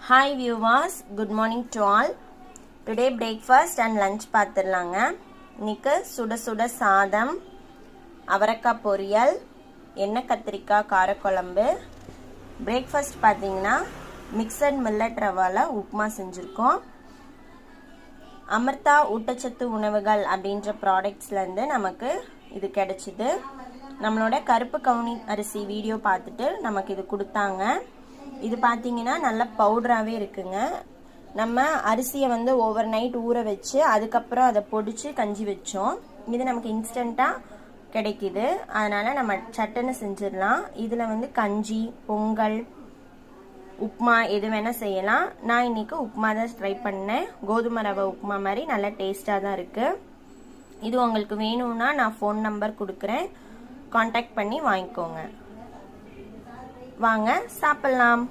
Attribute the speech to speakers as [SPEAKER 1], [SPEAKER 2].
[SPEAKER 1] Hi viewers, good morning to all. Today breakfast and lunch பார்த்துடலாங்க. இன்னைக்கு சுட சுட சாதம், அவரக்காய் பொரியல், எண்ணெய் கத்திரிக்காய் காரக்குழம்பு. பிரேக்ஃபாஸ்ட் பார்த்தீங்கன்னா மிக்சட் மில்லட் ரவால உப்புமா செஞ்சுருக்கோம். அமிர்தா ஊட்டச்சத்து உணவுகள் அப்படின்ற ப்ராடக்ட்ஸ்லேருந்து நமக்கு இது கிடைச்சிது. நம்மளோட கருப்பு கவுனி அரிசி வீடியோ பார்த்துட்டு நமக்கு இது கொடுத்தாங்க. இது பார்த்தீங்கன்னா நல்ல பவுடராகவே இருக்குங்க. நம்ம அரிசியை ஓவர் நைட் ஊற வச்சு அதுக்கப்புறம் அதை பொடிச்சு கஞ்சி வச்சோம். இது நமக்கு இன்ஸ்டண்ட்டாக கிடைக்கிது. அதனால் நம்ம சட்டுன்னு செஞ்சிடலாம். இதில் கஞ்சி, பொங்கல், உப்புமா எது வேணால் செய்யலாம். நான் இன்னைக்கு உப்புமா தான் ட்ரை பண்ணேன். கோதுமை ரவை உப்புமா மாதிரி நல்ல டேஸ்ட்டாக தான் இருக்குது. இது உங்களுக்கு வேணும்னா நான் ஃபோன் நம்பர் கொடுக்குறேன், காண்டாக்ட் பண்ணி வாங்கிக்கோங்க. வாங்க சாப்பிடலாம்.